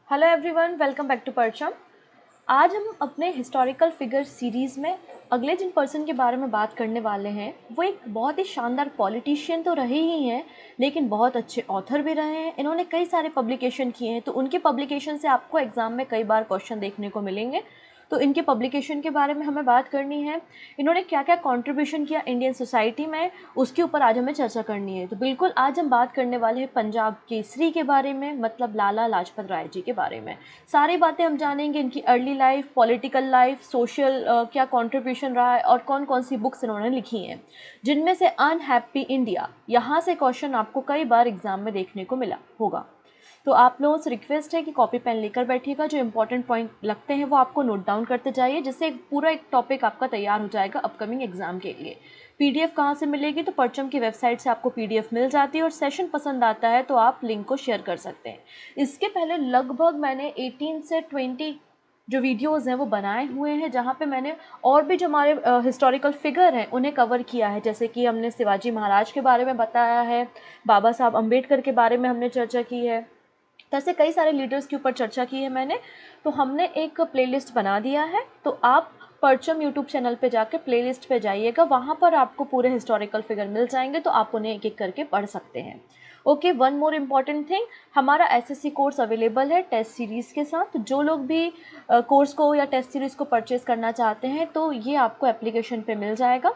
Hello everyone, welcome back to Parcham. आज हम अपने हिस्टोरिकल फिगर सीरीज़ में अगले जिन पर्सन के बारे में बात करने वाले हैं वो एक बहुत ही शानदार पॉलिटिशियन तो रहे ही हैं, लेकिन बहुत अच्छे ऑथर भी रहे हैं। इन्होंने कई सारे पब्लिकेशन किए हैं, तो उनके पब्लिकेशन से आपको एग्ज़ाम में कई बार क्वेश्चन देखने को मिलेंगे। तो इनके पब्लिकेशन के बारे में हमें बात करनी है, इन्होंने क्या क्या कंट्रीब्यूशन किया इंडियन सोसाइटी में, उसके ऊपर आज हमें चर्चा करनी है। तो बिल्कुल आज हम बात करने वाले हैं पंजाब केसरी के बारे में, मतलब लाला लाजपत राय जी के बारे में। सारी बातें हम जानेंगे, इनकी early life, political life, social क्या कंट्रीब्यूशन रहा है और कौन कौन सी बुक्स इन्होंने लिखी हैं, जिनमें से अनहैप्पी इंडिया, यहाँ से क्वेश्चन आपको कई बार एग्जाम में देखने को मिला होगा। तो आप लोगों से रिक्वेस्ट है कि कॉपी पेन लेकर बैठिएगा, जो इंपॉर्टेंट पॉइंट लगते हैं वो आपको नोट डाउन करते जाइए, जिससे पूरा एक टॉपिक आपका तैयार हो जाएगा अपकमिंग एग्जाम के लिए। पीडीएफ कहाँ से मिलेगी? तो परचम की वेबसाइट से आपको पीडीएफ मिल जाती है, और सेशन पसंद आता है तो आप लिंक को शेयर कर सकते हैं। इसके पहले लगभग मैंने 18 से 20 जो वीडियोस हैं वो बनाए हुए हैं, जहाँ पे मैंने और भी जो हमारे हिस्टोरिकल फिगर हैं उन्हें कवर किया है। जैसे कि हमने शिवाजी महाराज के बारे में बताया है, बाबा साहब अम्बेडकर के बारे में हमने चर्चा की है, ऐसे कई सारे लीडर्स के ऊपर चर्चा की है मैंने। तो हमने एक प्लेलिस्ट बना दिया है, तो आप परचम यूट्यूब चैनल पे जाके प्लेलिस्ट पे जाइएगा, वहाँ पर आपको पूरे हिस्टोरिकल फिगर मिल जाएंगे, तो आप उन्हें एक एक करके पढ़ सकते हैं। Okay, one more important thing, हमारा एसएससी कोर्स अवेलेबल है टेस्ट सीरीज़ के साथ। जो लोग भी कोर्स को या टेस्ट सीरीज़ को परचेज़ करना चाहते हैं तो ये आपको एप्लीकेशन पे मिल जाएगा।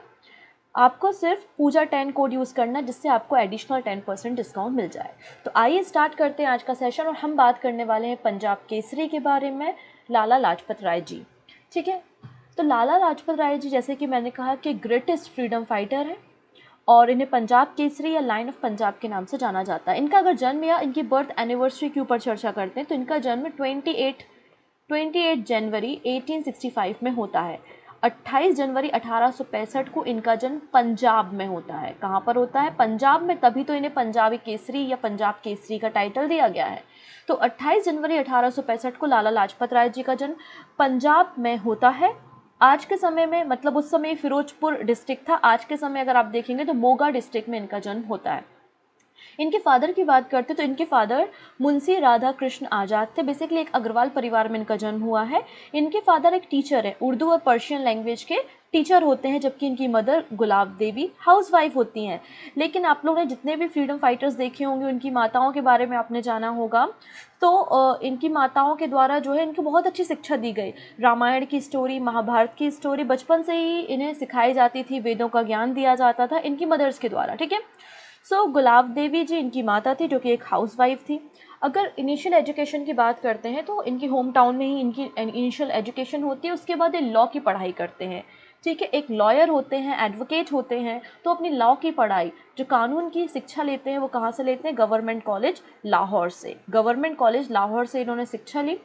आपको सिर्फ पूजा 10 कोड यूज़ करना है, जिससे आपको एडिशनल 10% डिस्काउंट मिल जाए। तो आइए स्टार्ट करते हैं आज का सेशन, और हम बात करने वाले हैं पंजाब केसरी के बारे में, लाला लाजपत राय जी। ठीक है, तो लाला लाजपत राय जी, जैसे कि मैंने कहा कि ग्रेटेस्ट फ्रीडम फाइटर है, और इन्हें पंजाब केसरी या लाइन ऑफ पंजाब के नाम से जाना जाता है। इनका अगर जन्म या इनकी बर्थ एनिवर्सरी के ऊपर चर्चा करते हैं तो इनका जन्म 28 जनवरी 1865 में होता है। 28 जनवरी 1865 को इनका जन्म पंजाब में होता है। कहाँ पर होता है? पंजाब में, तभी तो इन्हें पंजाबी केसरी या पंजाब केसरी का टाइटल दिया गया है। तो 28 जनवरी 1865 को लाला लाजपत राय जी का जन्म पंजाब में होता है। आज के समय में, मतलब उस समय फिरोजपुर डिस्ट्रिक्ट था, आज के समय अगर आप देखेंगे तो मोगा डिस्ट्रिक्ट में इनका जन्म होता है। इनके फादर की बात करते तो इनके फादर मुंशी राधा कृष्ण आज़ाद थे। बेसिकली एक अग्रवाल परिवार में इनका जन्म हुआ है। इनके फादर एक टीचर है, उर्दू और पर्शियन लैंग्वेज के टीचर होते हैं, जबकि इनकी मदर गुलाब देवी हाउसवाइफ होती हैं। लेकिन आप लोगों ने जितने भी फ्रीडम फाइटर्स देखे होंगे, उनकी माताओं के बारे में आपने जाना होगा, तो इनकी माताओं के द्वारा जो है इनको बहुत अच्छी शिक्षा दी गई। रामायण की स्टोरी, महाभारत की स्टोरी बचपन से ही इन्हें सिखाई जाती थी, वेदों का ज्ञान दिया जाता था इनकी मदर्स के द्वारा। ठीक है, सो गुलाब देवी जी इनकी माता थी, जो कि एक हाउसवाइफ थी। अगर इनिशियल एजुकेशन की बात करते हैं तो इनकी होम टाउन में ही इनकी इनिशियल एजुकेशन होती है। उसके बाद ये लॉ की पढ़ाई करते हैं। ठीक है, एक लॉयर होते हैं, एडवोकेट होते हैं, तो अपनी लॉ की पढ़ाई, जो कानून की शिक्षा लेते हैं, वो कहाँ से लेते हैं? गवर्नमेंट कॉलेज लाहौर से। गवर्नमेंट कॉलेज लाहौर से इन्होंने शिक्षा ली।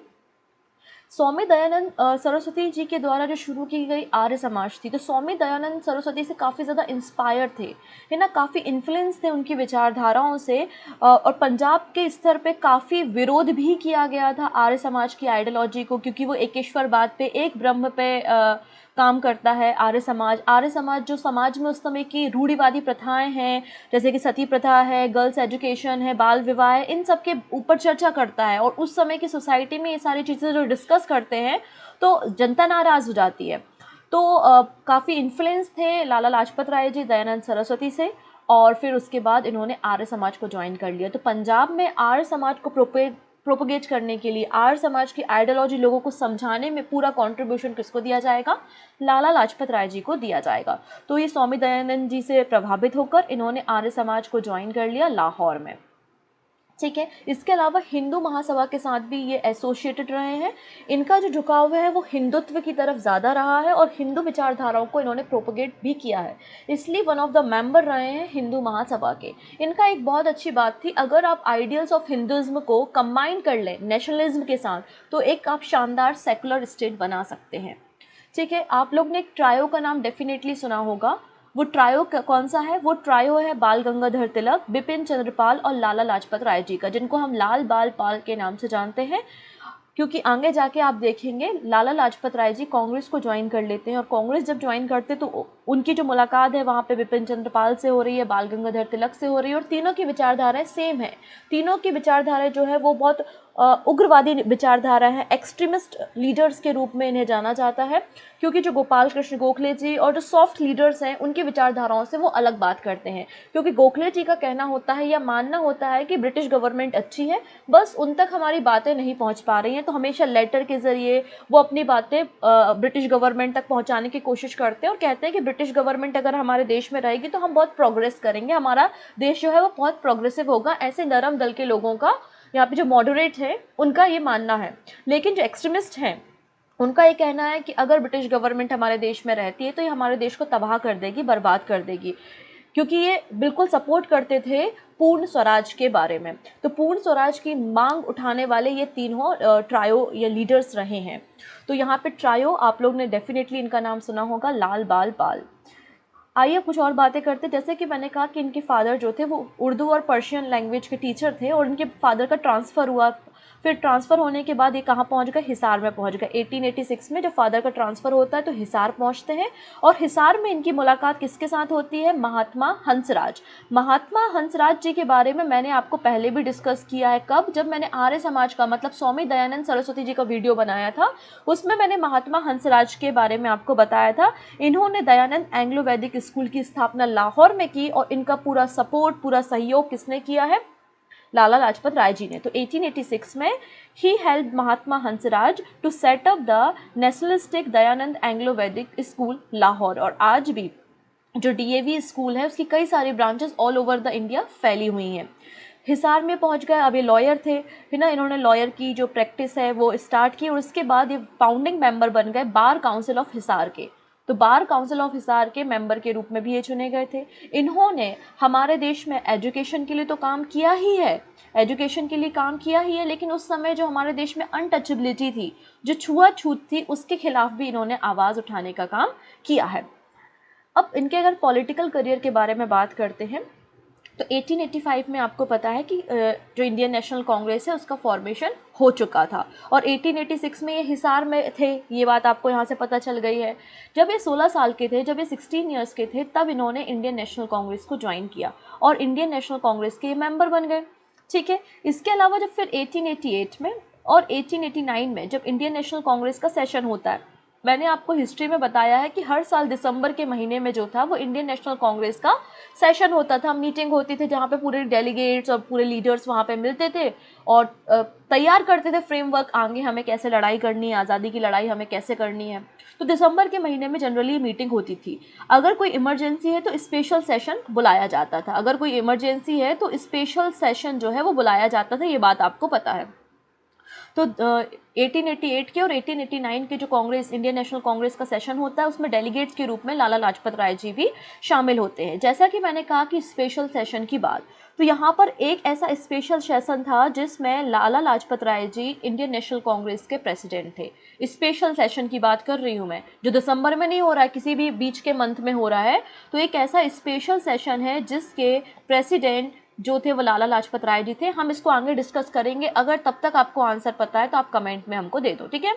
स्वामी दयानंद सरस्वती जी के द्वारा जो शुरू की गई आर्य समाज थी, तो स्वामी दयानंद सरस्वती से काफ़ी ज़्यादा इंस्पायर थे, है ना, काफ़ी इन्फ्लुएंस थे उनकी विचारधाराओं से। और पंजाब के स्तर पे काफ़ी विरोध भी किया गया था आर्य समाज की आइडियोलॉजी को, क्योंकि वो एकेश्वरवाद पे, एक ब्रह्म पे काम करता है। आर्य समाज जो समाज में उस समय की रूढ़िवादी प्रथाएं हैं, जैसे कि सती प्रथा है, गर्ल्स एजुकेशन है, बाल विवाह है, इन सब के ऊपर चर्चा करता है। और उस समय की सोसाइटी में ये सारी चीज़ें जो डिस्कस करते हैं तो जनता नाराज़ हो जाती है। तो काफ़ी इन्फ्लुएंस थे लाला लाजपत राय जी दयानंद सरस्वती से, और फिर उसके बाद इन्होंने आर्य समाज को ज्वाइन कर लिया। तो पंजाब में आर्य समाज को प्रोपोगेट करने के लिए, आर्य समाज की आइडियोलॉजी लोगों को समझाने में पूरा कंट्रीब्यूशन किसको दिया जाएगा? लाला लाजपत राय जी को दिया जाएगा। तो ये स्वामी दयानंद जी से प्रभावित होकर इन्होंने आर्य समाज को ज्वाइन कर लिया लाहौर में। ठीक है, इसके अलावा हिंदू महासभा के साथ भी ये एसोसिएटेड रहे हैं। इनका जो झुकाव है वो हिंदुत्व की तरफ ज़्यादा रहा है, और हिंदू विचारधाराओं को इन्होंने प्रोपोगेट भी किया है, इसलिए वन ऑफ द मेंबर रहे हैं हिंदू महासभा के। इनका एक बहुत अच्छी बात थी, अगर आप आइडियल्स ऑफ हिंदुज़्म को कंबाइन कर लें नेशनलिज्म के साथ, तो एक आप शानदार सेकुलर स्टेट बना सकते हैं। ठीक है, आप लोग ने एक ट्रायो का नाम डेफिनेटली सुना होगा। वो ट्रायो कौन सा है? वो ट्रायो है बाल गंगाधर तिलक, बिपिन चंद्रपाल और लाला लाजपत राय जी का, जिनको हम लाल बाल पाल के नाम से जानते हैं। क्योंकि आगे जाके आप देखेंगे लाला लाजपत राय जी कांग्रेस को ज्वाइन कर लेते हैं, और कांग्रेस जब ज्वाइन करते तो उनकी जो मुलाकात है वहाँ पे बिपिन चंद्र पाल से हो रही है, बाल गंगाधर तिलक से हो रही है, और तीनों की विचारधाराएं सेम है। तीनों की विचारधाराएं जो है वो बहुत उग्रवादी विचारधारा है, एक्सट्रीमिस्ट लीडर्स के रूप में इन्हें जाना जाता है, क्योंकि जो गोपाल कृष्ण गोखले जी और जो सॉफ्ट लीडर्स हैं उनकी विचारधाराओं से वो अलग बात करते हैं। क्योंकि गोखले जी का कहना होता है या मानना होता है कि ब्रिटिश गवर्नमेंट अच्छी है, बस उन तक हमारी बातें नहीं पहुंच पा रही हैं, तो हमेशा लेटर के ज़रिए वो अपनी बातें ब्रिटिश गवर्नमेंट तक पहुंचाने की कोशिश करते हैं और कहते हैं कि ब्रिटिश गवर्नमेंट अगर हमारे देश में रहेगी तो हम बहुत प्रोग्रेस करेंगे, हमारा देश जो है वो बहुत प्रोग्रेसिव होगा। ऐसे नरम दल के लोगों का, यहाँ पे जो मॉडरेट है उनका ये मानना है। लेकिन जो एक्सट्रीमिस्ट हैं उनका ये कहना है कि अगर ब्रिटिश गवर्नमेंट हमारे देश में रहती है तो ये हमारे देश को तबाह कर देगी, बर्बाद कर देगी, क्योंकि ये बिल्कुल सपोर्ट करते थे पूर्ण स्वराज के बारे में। तो पूर्ण स्वराज की मांग उठाने वाले ये तीनों ट्रायो या लीडर्स रहे हैं। तो यहाँ पे ट्रायो आप लोग ने डेफिनेटली इनका नाम सुना होगा, लाल बाल पाल। आइए कुछ और बातें करते। जैसे कि मैंने कहा कि इनके फादर जो थे वो उर्दू और पर्शियन लैंग्वेज के टीचर थे और इनके फादर का ट्रांसफ़र हुआ। फिर ट्रांसफ़र होने के बाद ये कहाँ पहुँच गए, हिसार में पहुँच गए। 1886 में जब फादर का ट्रांसफ़र होता है तो हिसार पहुँचते हैं और हिसार में इनकी मुलाकात किसके साथ होती है, महात्मा हंसराज। महात्मा हंसराज जी के बारे में मैंने आपको पहले भी डिस्कस किया है। कब, जब मैंने आर्य समाज का मतलब स्वामी दयानंद सरस्वती जी का वीडियो बनाया था, उसमें मैंने महात्मा हंसराज के बारे में आपको बताया था। इन्होंने दयानंद एंग्लो वैदिक स्कूल की स्थापना लाहौर में की और इनका पूरा सपोर्ट, पूरा सहयोग किसने किया है, लाला लाजपत राय जी ने। तो 1886 में ही help Mahatma Hansraj to set up the nationalistic Dayanand Anglo Vedic school Lahore. और आज भी जो डीएवी स्कूल है उसकी कई सारी branches all over the India फैली हुई हैं। हिसार में पहुंच गए। अब ये लॉयर थे, है ना, इन्होंने लॉयर की जो प्रैक्टिस है वो स्टार्ट की और उसके बाद ये फाउंडिंग मेंबर बन गए बार काउंसिल ऑफ हिसार के। तो बार काउंसिल ऑफ हिसार के मेंबर के रूप में भी ये चुने गए थे। इन्होंने हमारे देश में एजुकेशन के लिए तो काम किया ही है, एजुकेशन के लिए काम किया ही है, लेकिन उस समय जो हमारे देश में अनटचेबिलिटी थी, जो छुआछूत थी, उसके खिलाफ भी इन्होंने आवाज़ उठाने का काम किया है। अब इनके अगर पॉलिटिकल करियर के बारे में बात करते हैं तो 1885 में आपको पता है कि जो इंडियन नेशनल कांग्रेस है उसका फॉर्मेशन हो चुका था और 1886 में ये हिसार में थे, ये बात आपको यहाँ से पता चल गई है। जब ये 16 साल के थे, जब ये 16 ईयर्स के थे, तब इन्होंने इंडियन नेशनल कांग्रेस को ज्वाइन किया और इंडियन नेशनल कांग्रेस के मेंबर बन गए। ठीक है, इसके अलावा जब फिर 1888 में और 1889 में जब इंडियन नेशनल कांग्रेस का सेशन होता है, मैंने आपको हिस्ट्री में बताया है कि हर साल दिसंबर के महीने में जो था वो इंडियन नेशनल कांग्रेस का सेशन होता था, मीटिंग होती थी जहाँ पे पूरे डेलीगेट्स और पूरे लीडर्स वहाँ पे मिलते थे और तैयार करते थे फ्रेमवर्क, आगे हमें कैसे लड़ाई करनी है, आज़ादी की लड़ाई हमें कैसे करनी है। तो दिसंबर के महीने में जनरली मीटिंग होती थी। अगर कोई इमरजेंसी है तो स्पेशल सेशन बुलाया जाता था, अगर कोई इमरजेंसी है तो स्पेशल सेशन जो है वो बुलाया जाता था, ये बात आपको पता है। तो 1888 के और 1889 के जो कांग्रेस, इंडियन नेशनल कांग्रेस का सेशन होता है, उसमें डेलीगेट्स के रूप में लाला लाजपत राय जी भी शामिल होते हैं। जैसा कि मैंने कहा कि स्पेशल सेशन की बात, तो यहाँ पर एक ऐसा स्पेशल सेशन था जिसमें लाला लाजपत राय जी इंडियन नेशनल कांग्रेस के प्रेसिडेंट थे। स्पेशल सेशन की बात कर रही हूँ मैं, जो दिसंबर में नहीं हो रहा है, किसी भी बीच के मंथ में हो रहा है। तो एक ऐसा स्पेशल सेशन है जिसके प्रेसिडेंट जो थे वो लाला लाजपत राय जी थे। हम इसको आगे डिस्कस करेंगे, अगर तब तक आपको आंसर पता है तो आप कमेंट में हमको दे दो, ठीक है।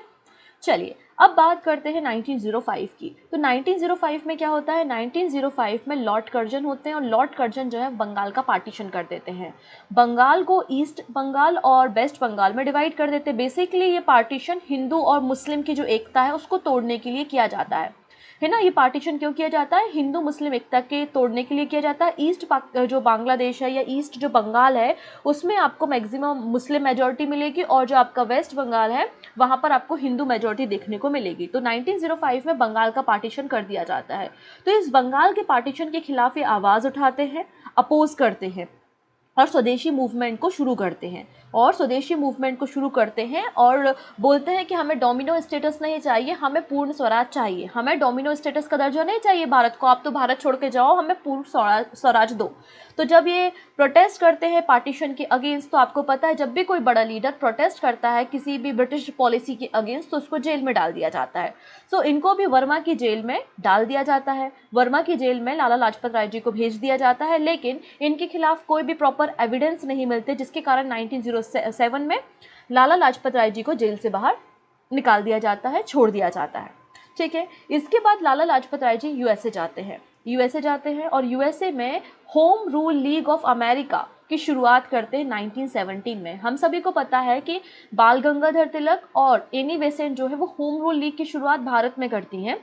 चलिए अब बात करते हैं 1905 की। तो 1905 में क्या होता है, 1905 में लॉर्ड कर्जन होते हैं और लॉर्ड कर्जन जो है बंगाल का पार्टीशन कर देते हैं, बंगाल को ईस्ट बंगाल और वेस्ट बंगाल में डिवाइड कर देते हैं। बेसिकली ये पार्टीशन हिंदू और मुस्लिम की जो एकता है उसको तोड़ने के लिए किया जाता है ना। ये पार्टीशन क्यों किया जाता है, हिंदू मुस्लिम एकता के तोड़ने के लिए किया जाता है। ईस्ट जो बांग्लादेश है या ईस्ट जो बंगाल है उसमें आपको मैक्सिमम मुस्लिम मेजॉरिटी मिलेगी और जो आपका वेस्ट बंगाल है वहाँ पर आपको हिंदू मेजॉरिटी देखने को मिलेगी। तो 1905 में बंगाल का पार्टीशन कर दिया जाता है। तो इस बंगाल के पार्टीशन के खिलाफ ये आवाज़ उठाते हैं, अपोज करते हैं और स्वदेशी मूवमेंट को शुरू करते हैं और बोलते हैं कि हमें डोमिनो स्टेटस नहीं चाहिए, हमें पूर्ण स्वराज चाहिए, हमें डोमिनो स्टेटस का दर्जा नहीं चाहिए भारत को, आप तो भारत छोड़ के जाओ, हमें पूर्ण स्वराज दो। तो जब ये प्रोटेस्ट करते हैं पार्टीशन के अगेंस्ट, तो आपको पता है जब भी कोई बड़ा लीडर प्रोटेस्ट करता है किसी भी ब्रिटिश पॉलिसी के अगेंस्ट तो उसको जेल में डाल दिया जाता है। सो इनको भी वर्मा की जेल में डाल दिया जाता है, वर्मा की जेल में लाला लाजपत राय जी को भेज दिया जाता है, लेकिन इनके खिलाफ कोई भी प्रॉपर एविडेंस नहीं मिलते, जिसके कारण 1907 में लाला लाजपत राय जी को जेल से बाहर निकाल दिया जाता है, छोड़ दिया जाता है। ठीक है। इसके बाद लाला लाजपत राय जी यूएसए जाते हैं, और यूएसए में home rule league of America की शुरुआत करते हैं 1917 में। हम सभी को पता है कि बाल गंगाधर तिलक और एनी बेसेंट जो है वो होम रूल लीग की शुरुआत भारत में करती हैं।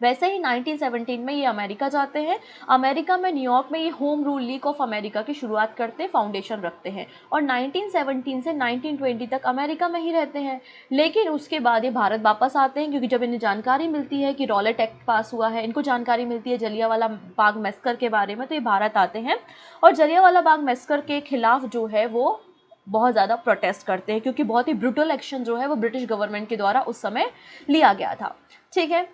वैसे ही 1917 में ये अमेरिका जाते हैं। अमेरिका में न्यूयॉर्क में ये home rule league of America की शुरुआत करते हैं, फाउंडेशन रखते हैं, और 1917 से 1920 तक अमेरिका में ही रहते हैं। लेकिन उसके बाद ये भारत वापस आते हैं, क्योंकि जब इन्हें जानकारी मिलती है कि रॉलेट एक्ट पास हुआ है, इनको जानकारी मिलती है जलियांवाला बाग मैसकर के बारे में, तो ये भारत आते हैं और जलियांवाला बाग मैसकर के खिलाफ जो है वो बहुत ज़्यादा प्रोटेस्ट करते हैं, क्योंकि बहुत ही ब्रूटल एक्शन जो है वो ब्रिटिश गवर्नमेंट के द्वारा उस समय लिया गया था। ठीक है।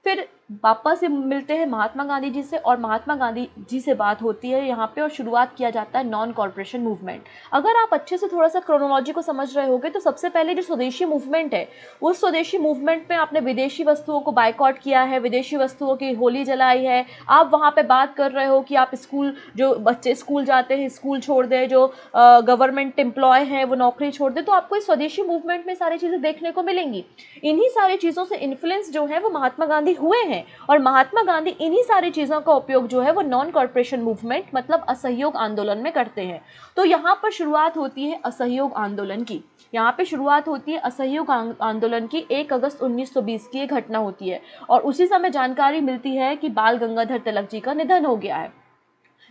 फिर वापस से मिलते हैं महात्मा गांधी जी से, और महात्मा गांधी जी से बात होती है यहाँ पे, और शुरुआत किया जाता है नॉन कॉर्पोरेशन मूवमेंट। अगर आप अच्छे से थोड़ा सा क्रोनोलॉजी को समझ रहे होगे तो सबसे पहले जो स्वदेशी मूवमेंट है, उस स्वदेशी मूवमेंट में आपने विदेशी वस्तुओं को बायकॉट किया है, विदेशी वस्तुओं की होली जलाई है। आप वहाँ पे बात कर रहे हो कि आप स्कूल, जो बच्चे स्कूल जाते हैं स्कूल छोड़ दें, जो गवर्नमेंट एम्प्लॉय हैं वो नौकरी छोड़ दें, तो आपको इस स्वदेशी मूवमेंट में सारी चीज़ें देखने को मिलेंगी। इन्हीं सारी चीज़ों से इन्फ्लुएंस जो है वो महात्मा गांधी हुए हैं, और महात्मा गांधी इन्हीं सारी चीज़ों का उपयोग जो है वो नॉन कॉर्पोरेशन मूवमेंट मतलब असहयोग आंदोलन में करते हैं। तो यहाँ पर शुरुआत होती है असहयोग आंदोलन की। यहाँ पे शुरुआत होती है असहयोग आंदोलन की 1 अगस्त 1920 की एक घटना होती है, और उसी समय जानकारी मिलती है कि बाल गंगाधर तिलक जी का निधन हो गया है,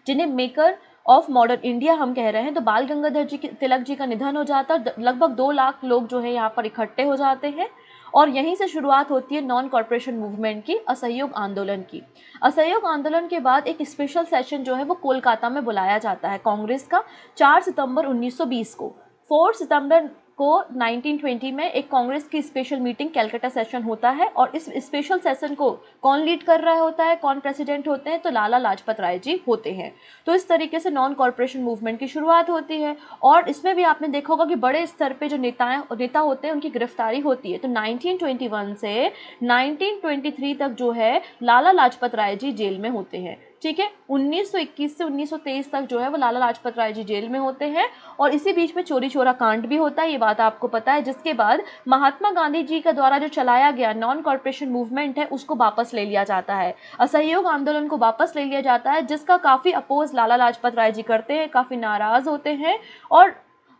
जिन्हें मेकर ऑफ मॉडर्न इंडिया हम कह रहे हैं। तो बाल गंगाधर तिलक जी का निधन हो जाता है, लगभग 2 लाख लोग जो है यहाँ पर इकट्ठे हो जाते हैं, और यहीं से शुरुआत होती है नॉन कॉर्पोरेशन मूवमेंट की, असहयोग आंदोलन की। असहयोग आंदोलन के बाद एक स्पेशल सेशन जो है वो कोलकाता में बुलाया जाता है कांग्रेस का 4 सितंबर 1920 को। 4 सितंबर को 1920 में एक कांग्रेस की स्पेशल मीटिंग कैलकाटा सेशन होता है, और इस स्पेशल सेशन को कौन लीड कर रहा होता है, कौन प्रेसिडेंट होते हैं, तो लाला लाजपत राय जी होते हैं। तो इस तरीके से नॉन कॉर्पोरेशन मूवमेंट की शुरुआत होती है, और इसमें भी आपने देखा होगा कि बड़े स्तर पे जो नेता होते हैं उनकी गिरफ्तारी होती है। तो 1921 से 1923 तक जो है लाला लाजपत राय जी जेल में होते हैं। ठीक है। 1921 से 1923 तक जो है वो लाला लाजपत राय जी जेल में होते हैं, और इसी बीच में चोरी चोरा कांड भी होता है, ये बात आपको पता है, जिसके बाद महात्मा गांधी जी के द्वारा जो चलाया गया नॉन कॉर्पोरेशन मूवमेंट है उसको वापस ले लिया जाता है, असहयोग आंदोलन को वापस ले लिया जाता है, जिसका काफ़ी अपोज लाला लाजपत राय जी करते हैं, काफ़ी नाराज़ होते हैं, और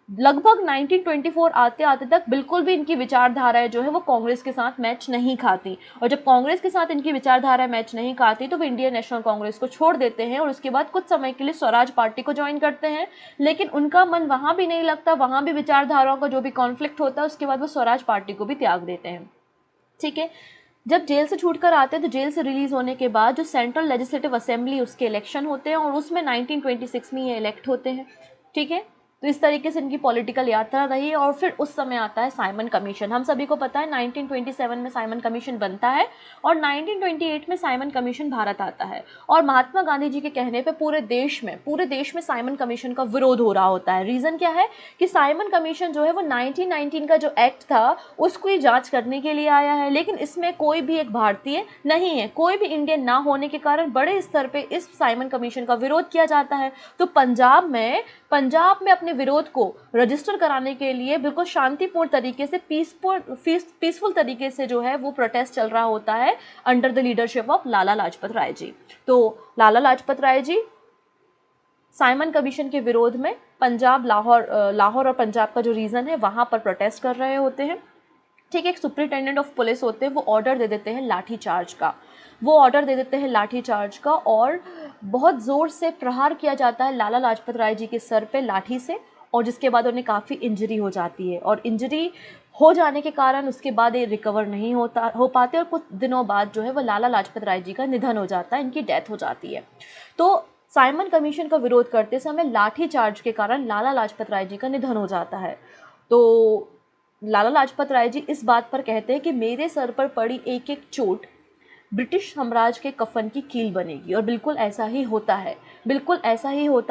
लगभग 1924 आते आते तक बिल्कुल भी इनकी विचारधाराएं जो है वो कांग्रेस के साथ मैच नहीं खाती, और जब कांग्रेस के साथ इनकी विचारधाराएं मैच नहीं खाती तो वो इंडियन नेशनल कांग्रेस को छोड़ देते हैं, और उसके बाद कुछ समय के लिए स्वराज पार्टी को ज्वाइन करते हैं। लेकिन उनका मन वहाँ भी नहीं लगता, वहाँ भी विचारधाराओं का जो भी कॉन्फ्लिक्ट होता है उसके बाद वो स्वराज पार्टी को भी त्याग देते हैं। ठीक है। जब जेल से छूटकर आते हैं तो जेल से रिलीज होने के बाद जो सेंट्रल लेजिस्लेटिव असेंबली उसके इलेक्शन होते हैं, और उसमें 1926 में ये इलेक्ट होते हैं। ठीक है। तो इस तरीके से इनकी पॉलिटिकल यात्रा रही, और फिर उस समय आता है साइमन कमीशन। हम सभी को पता है 1927 में साइमन कमीशन बनता है, और 1928 में साइमन कमीशन भारत आता है, और महात्मा गांधी जी के कहने पे पूरे देश में साइमन कमीशन का विरोध हो रहा होता है। रीज़न क्या है कि साइमन कमीशन जो है वो 1919 का जो एक्ट था उसको ही जांच करने के लिए आया है, लेकिन इसमें कोई भी एक भारतीय नहीं है, कोई भी इंडियन ना होने के कारण बड़े स्तर पे इस साइमन कमीशन का विरोध किया जाता है। तो पंजाब में अपने विरोध को रजिस्टर कराने के लिए बिल्कुल शांतिपूर्ण तरीके से पीसफुल तरीके से जो है वो प्रोटेस्ट चल रहा होता है under the leadership of Lala Lajpat Rai जी। तो लाला लाजपत राय जी साइमन कमीशन के विरोध में लाहौर और पंजाब का जो रीजन है वहां पर प्रोटेस्ट कर रहे होते हैं। ठीक है। एक सुप्रिंटेंडेंट ऑफ पुलिस होते हैं, वो ऑर्डर दे देते हैं लाठी चार्ज का, और बहुत ज़ोर से प्रहार किया जाता है लाला लाजपत राय जी के सर पे लाठी से, और जिसके बाद उन्हें काफ़ी इंजरी हो जाती है, और इंजरी हो जाने के कारण उसके बाद ये रिकवर नहीं हो पाते, और कुछ दिनों बाद जो है वो लाला लाजपत राय जी का निधन हो जाता है, इनकी डेथ हो जाती है। तो साइमन कमीशन का विरोध करते समय लाठी चार्ज के कारण लाला लाजपत राय जी का निधन हो जाता है। तो लाला लाजपत राय जी इस बात पर कहते हैं कि मेरे सर पर पड़ी एक एक चोट ब्रिटिश साम्राज्य के कफन की कील बनेगी, और बिल्कुल ऐसा ही होता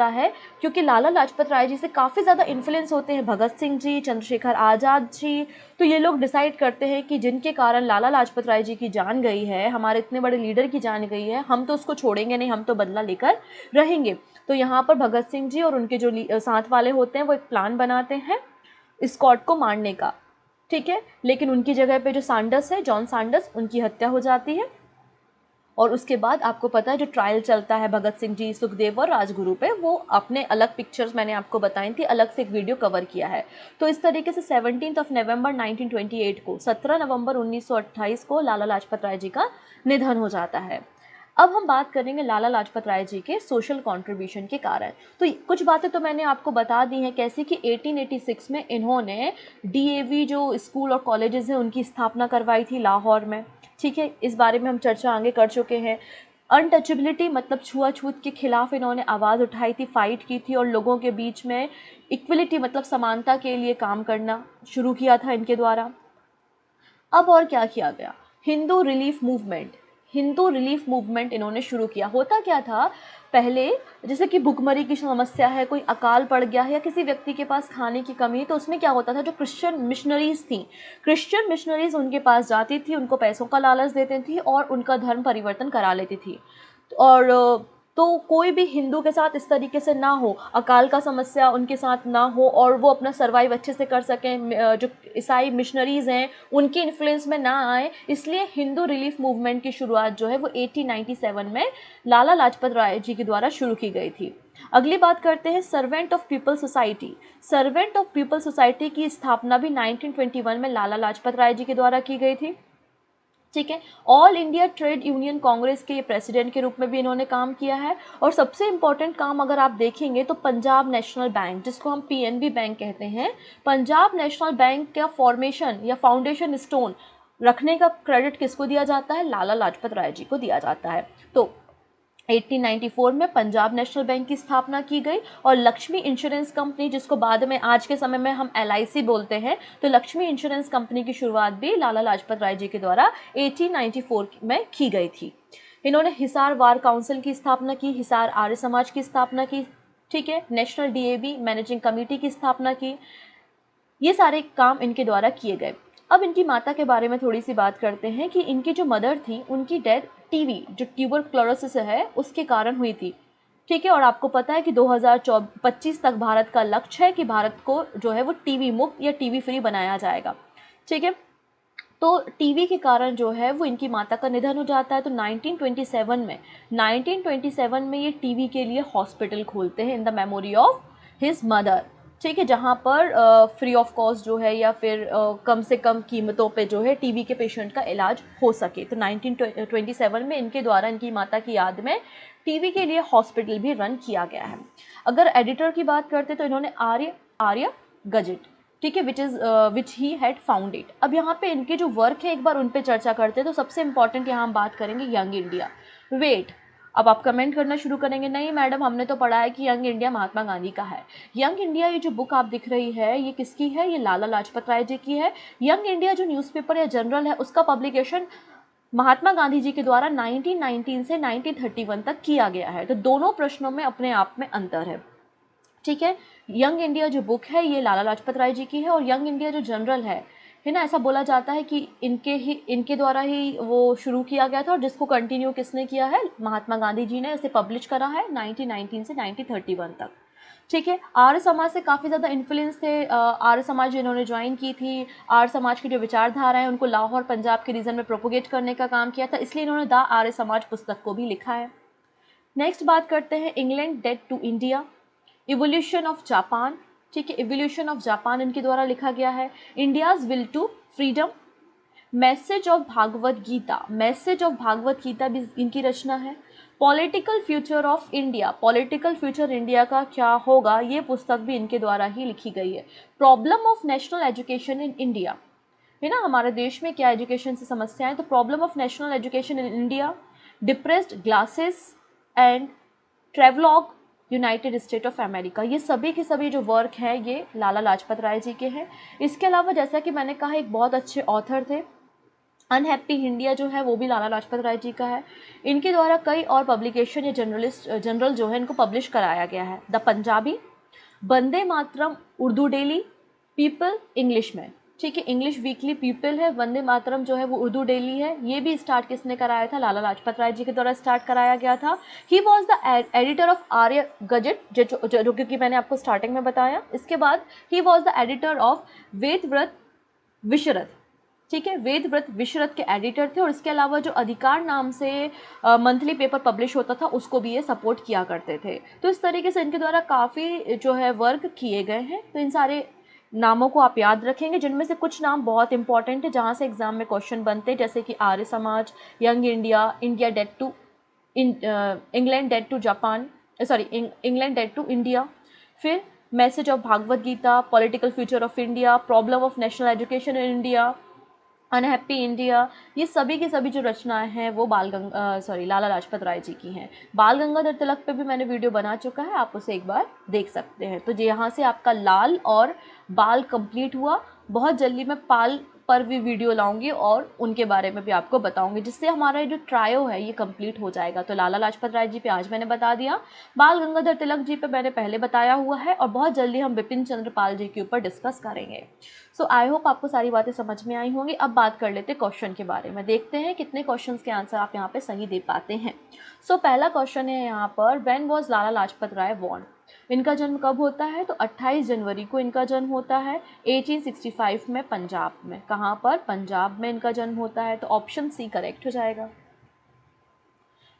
है, क्योंकि लाला लाजपत राय जी से काफ़ी ज़्यादा इन्फ्लुएंस होते हैं भगत सिंह जी, चंद्रशेखर आज़ाद जी। तो ये लोग डिसाइड करते हैं कि जिनके कारण लाला लाजपत राय जी की जान गई है, हमारे इतने बड़े लीडर की जान गई है, हम तो उसको छोड़ेंगे नहीं, हम तो बदला लेकर रहेंगे। तो यहाँ पर भगत सिंह जी और उनके जो साथ वाले होते हैं वो एक प्लान बनाते हैं स्कॉट को मारने का। ठीक है। लेकिन उनकी जगह पे जो सांडर्स है, जॉन सांडर्स, उनकी हत्या हो जाती है। और उसके बाद आपको पता है जो ट्रायल चलता है भगत सिंह जी, सुखदेव और राजगुरु पे, वो अपने अलग पिक्चर्स मैंने आपको बताई थी, अलग से एक वीडियो कवर किया है। तो इस तरीके से 17 नवंबर 1928 को, 17 नवंबर 1928 को लाला लाजपत राय जी का निधन हो जाता है। अब हम बात करेंगे लाला लाजपत राय जी के सोशल कंट्रीब्यूशन के कारण। तो कुछ बातें तो मैंने आपको बता दी हैं, कैसे कि 1886 में इन्होंने डीएवी जो स्कूल और कॉलेजेस हैं उनकी स्थापना करवाई थी लाहौर में। ठीक है, इस बारे में हम चर्चा आगे कर चुके हैं। अनटचेबिलिटी मतलब छुआछूत के खिलाफ इन्होंने आवाज़ उठाई थी, फाइट की थी, और लोगों के बीच में इक्वलिटी मतलब समानता के लिए काम करना शुरू किया था इनके द्वारा। अब और क्या किया गया, Hindu relief movement, Hindu relief movement इन्होंने शुरू किया। होता क्या था पहले, जैसे कि भुखमरी की समस्या है, कोई अकाल पड़ गया है या किसी व्यक्ति के पास खाने की कमी है, तो उसमें क्या होता था, जो क्रिश्चियन मिशनरीज थी, क्रिश्चियन मिशनरीज उनके पास जाती थी, उनको पैसों का लालच देती थी और उनका धर्म परिवर्तन करा लेती थी। और तो कोई भी हिंदू के साथ इस तरीके से ना हो, अकाल का समस्या उनके साथ ना हो, और वो अपना सर्वाइव अच्छे से कर सकें, जो ईसाई मिशनरीज़ हैं उनके इन्फ्लुएंस में ना आए, इसलिए हिंदू रिलीफ मूवमेंट की शुरुआत जो है वो 1897 में लाला लाजपत राय जी के द्वारा शुरू की गई थी। अगली बात करते हैं servant of people society. Servant of people society की स्थापना भी 1921 में लाला लाजपत राय जी के द्वारा की गई थी। ठीक है, all India trade union Congress के प्रेसिडेंट के रूप में भी इन्होंने काम किया है। और सबसे इम्पोर्टेंट काम अगर आप देखेंगे तो पंजाब नेशनल बैंक, जिसको हम पीएनबी बैंक कहते हैं, पंजाब नेशनल बैंक का फॉर्मेशन या फाउंडेशन स्टोन रखने का क्रेडिट किसको दिया जाता है, लाला लाजपत राय जी को दिया जाता है। तो 1894 में पंजाब नेशनल बैंक की स्थापना की गई, और लक्ष्मी इंश्योरेंस कंपनी, जिसको बाद में आज के समय में हम LIC बोलते हैं, तो लक्ष्मी इंश्योरेंस कंपनी की शुरुआत भी लाला लाजपत राय जी के द्वारा 1894 में की गई थी। इन्होंने हिसार वार काउंसिल की स्थापना की, हिसार आर्य समाज की स्थापना की, ठीक है, नेशनल DAB मैनेजिंग कमेटी की स्थापना की। ये सारे काम इनके द्वारा किए गए। अब इनकी माता के बारे में थोड़ी सी बात करते हैं कि इनकी जो मदर थी उनकी डेथ टीवी जो ट्यूबरक्लोसिस है उसके कारण हुई थी। ठीक है, और आपको पता है कि 2025 तक भारत का लक्ष्य है कि भारत को जो है वो टीवी मुक्त या टीवी फ्री बनाया जाएगा। ठीक है, तो टीवी के कारण जो है वो इनकी माता का निधन हो जाता है। तो 1927 में ये टीवी के लिए हॉस्पिटल खोलते हैं in the memory of his mother. ठीक है, जहाँ पर फ्री ऑफ कॉस्ट जो है या फिर कम से कम कीमतों पे जो है टीवी के पेशेंट का इलाज हो सके। तो 1927 में इनके द्वारा इनकी माता की याद में टीवी के लिए हॉस्पिटल भी रन किया गया है। अगर एडिटर की बात करते तो इन्होंने आर्य गजेट, ठीक है, विच ही हैड फाउंडेड। अब यहाँ पे इनके जो वर्क है एक बार उन पे चर्चा करते हैं। तो सबसे इंपॉर्टेंट यहाँ हम बात करेंगे यंग इंडिया। वेट, अब आप कमेंट करना शुरू करेंगे, नहीं मैडम हमने तो पढ़ा है कि यंग इंडिया महात्मा गांधी का है। यंग इंडिया ये जो बुक आप दिख रही है ये किसकी है, ये लाला लाजपत राय जी की है। यंग इंडिया जो न्यूज़पेपर या जर्नल है उसका पब्लिकेशन महात्मा गांधी जी के द्वारा 1919 से 1931 तक किया गया है। तो दोनों प्रश्नों में अपने आप में अंतर है। ठीक है, यंग इंडिया जो बुक है ये लाला लाजपत राय जी की है, और यंग इंडिया जो जनरल है ना, ऐसा बोला जाता है कि इनके द्वारा ही वो शुरू किया गया था, और जिसको कंटिन्यू किसने किया है, महात्मा गांधी जी ने इसे पब्लिश करा है 1919 से 1931 तक। ठीक है, आर्य समाज से काफ़ी ज़्यादा इन्फ्लुएंस थे। आर्य समाज जिन्होंने ज्वाइन की थी, आर्य समाज की जो विचारधारा है उनको लाहौर पंजाब के रीजन में प्रोपोगेट करने का काम किया था, इसलिए इन्होंने द आर्य समाज पुस्तक को भी लिखा है। नेक्स्ट बात करते हैं England date to India, evolution of Japan. ठीक है, इवोल्यूशन ऑफ जापान इनके द्वारा लिखा गया है। India's will to freedom, message of Bhagavat Gita, message of Bhagavat Gita भी इनकी रचना है। Political future of India, political future India का क्या होगा ये पुस्तक भी इनके द्वारा ही लिखी गई है। Problem of national education in India, है ना, हमारे देश में क्या एजुकेशन से समस्याएं, तो problem of national education in India, depressed glasses and travelogue United state of America, ये सभी के सभी जो वर्क हैं ये लाला लाजपत राय जी के हैं। इसके अलावा जैसा कि मैंने कहा एक बहुत अच्छे ऑथर थे, अनहैप्पी इंडिया जो है वो भी लाला लाजपत राय जी का है। इनके द्वारा कई और पब्लिकेशन या जनरल जो है इनको पब्लिश कराया गया है। The Punjabi, Vande Mataram Urdu daily, people English में, ठीक है, इंग्लिश वीकली पीपल है, वंदे मातरम जो है वो उर्दू डेली है। ये भी स्टार्ट किसने कराया था, लाला लाजपत राय जी के द्वारा स्टार्ट कराया गया था। He was the editor of Arya gazette, जो क्योंकि मैंने आपको स्टार्टिंग में बताया। इसके बाद he was the editor of Ved Vrat विशरथ, ठीक है, वेदव्रत विशरथ के एडिटर थे और इसके अलावा जो अधिकार नाम से मंथली पेपर पब्लिश होता था उसको भी ये सपोर्ट किया करते थे। तो इस तरीके से इनके द्वारा काफ़ी जो है वर्क किए गए हैं। तो इन सारे नामों को आप याद रखेंगे, जिनमें से कुछ नाम बहुत इंपॉर्टेंट है जहाँ से एग्जाम में क्वेश्चन बनते हैं, जैसे कि Arya Samaj, young India, India dead to England dead to Japan, sorry England dead to India, फिर message of Bhagavat Gita, political future of India, problem of national education in India, unhappy India. ये सभी की सभी जो रचनाएं हैं वो लाला लाजपत राय जी की हैं। बाल गंगाधर तिलक पे भी मैंने वीडियो बना चुका है, आप उसे एक बार देख सकते हैं। तो यहाँ से आपका लाल और बाल कंप्लीट हुआ। बहुत जल्दी मैं पाल पर भी वीडियो लाऊंगी और उनके बारे में भी आपको बताऊंगी, जिससे हमारा जो ट्रायो है ये कंप्लीट हो जाएगा। तो लाला लाजपत राय जी पे आज मैंने बता दिया, बाल गंगाधर तिलक जी पे मैंने पहले बताया हुआ है, और बहुत जल्दी हम बिपिन चंद्र पाल जी के ऊपर डिस्कस करेंगे। सो आई होप आपको सारी बातें समझ में आई होंगी। अब बात कर लेते हैं क्वेश्चन के बारे में, देखते हैं कितने क्वेश्चंस के आंसर आप यहाँ पे सही दे पाते हैं। सो पहला क्वेश्चन है यहाँ पर, when was Lala Lajpat Rai born? इनका जन्म कब होता है? तो 28 जनवरी को इनका जन्म होता है 1865 में, पंजाब में। कहाँ पर? पंजाब में इनका जन्म होता है। तो ऑप्शन सी करेक्ट हो जाएगा।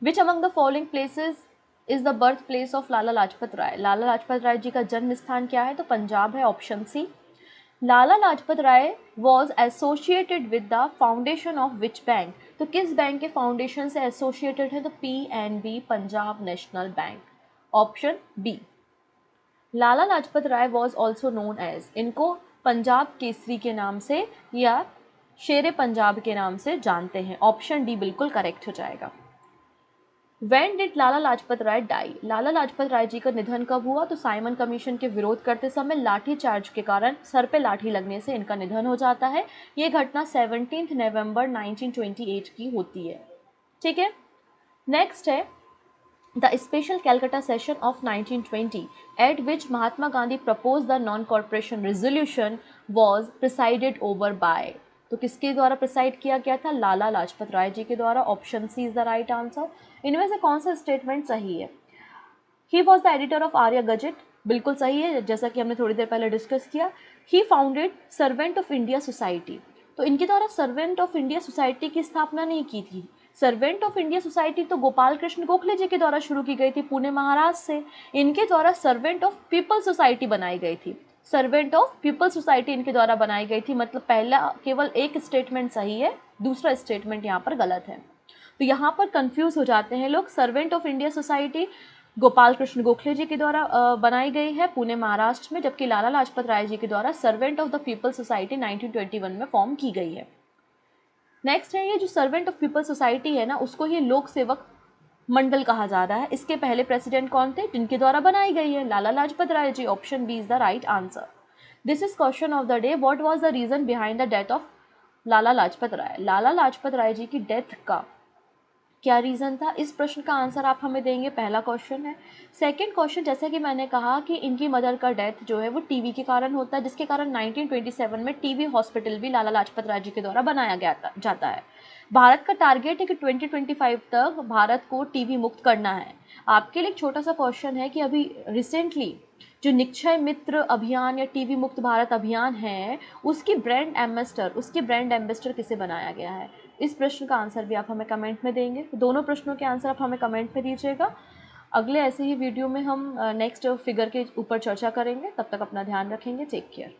Which among the following places is the birth place of Lala Lajpat Rai? Lala Lajpat Rai ji का जन्म स्थान क्या है? तो पंजाब है, option C. Lala Lajpat Rai was associated with the foundation of which bank? तो किस बैंक के फाउंडेशन से एसोसिएटेड है? तो PNB, Punjab national bank, option B. Lala Lajpat Rai was also known as, इनको पंजाब केसरी के नाम से या शेरे पंजाब के नाम से जानते हैं, ऑप्शन डी बिल्कुल करेक्ट हो जाएगा। When did Lala Lajpat Rai die? Lala Lajpat Rai ji का निधन कब हुआ? तो साइमन कमीशन के विरोध करते समय लाठी चार्ज के कारण सर पे लाठी लगने से इनका निधन हो जाता है। ये घटना 17 नवंबर 1928 की होती है, ठीक है। नेक्स्ट है the special Calcutta session of 1920 eight which Mahatma Gandhi propose the non corporation resolution was presided over by? तो किसके द्वारा प्रिसाइड किया गया था? लाला लाजपत राय जी के द्वारा, option C is the right answer. इनमें से कौन सा स्टेटमेंट सही है? He was the editor of Arya gazette, बिल्कुल सही है, जैसा कि हमने थोड़ी देर पहले डिस्कस किया। He founded servant of India society, तो इनके द्वारा सर्वेंट ऑफ इंडिया सोसाइटी की स्थापना नहीं की थी। सर्वेंट ऑफ इंडिया सोसाइटी तो गोपाल कृष्ण गोखले जी के द्वारा शुरू की गई थी पुणे महाराष्ट्र से। इनके द्वारा सर्वेंट ऑफ पीपल सोसाइटी बनाई गई थी। सर्वेंट ऑफ पीपल सोसाइटी इनके द्वारा बनाई गई थी, मतलब पहला केवल एक स्टेटमेंट सही है, दूसरा स्टेटमेंट यहाँ पर गलत है। तो यहाँ पर कंफ्यूज हो जाते हैं लोग। Servant of India society Gopal Krishna Gokhale ji के द्वारा बनाई गई है पुणे महाराष्ट्र में, जबकि लाला लाजपत राय जी के द्वारा servant of the people society 1921 में फॉर्म की गई है। नेक्स्ट है, ये जो सर्वेंट ऑफ पीपल सोसाइटी है ना, उसको ये लोक सेवक मंडल कहा जा रहा है। इसके पहले प्रेसिडेंट कौन थे जिनके द्वारा बनाई गई है? Lala Lajpat Rai ji, option B is the right answer. This is question of the day, what was the reason behind the death of Lala Lajpat Rai? Lala Lajpat Rai ji की डेथ का क्या रीज़न था? इस प्रश्न का आंसर आप हमें देंगे, पहला क्वेश्चन है। सेकंड क्वेश्चन, जैसा कि मैंने कहा कि इनकी मदर का डेथ जो है वो टीबी के कारण होता है, जिसके कारण 1927 में टीबी हॉस्पिटल भी लाला लाजपत राय जी के द्वारा बनाया जाता है। भारत का टारगेट है कि 2025 तक भारत को टीबी मुक्त करना है। आपके लिए एक छोटा सा क्वेश्चन है कि अभी रिसेंटली जो निक्षय मित्र अभियान या टीबी मुक्त भारत अभियान है, उसके ब्रांड एम्बेसडर किसे बनाया गया है? इस प्रश्न का आंसर भी आप हमें कमेंट में देंगे। दोनों प्रश्नों के आंसर आप हमें कमेंट में दीजिएगा। अगले ऐसे ही वीडियो में हम नेक्स्ट फिगर के ऊपर चर्चा करेंगे। तब तक अपना ध्यान रखेंगे। Take care.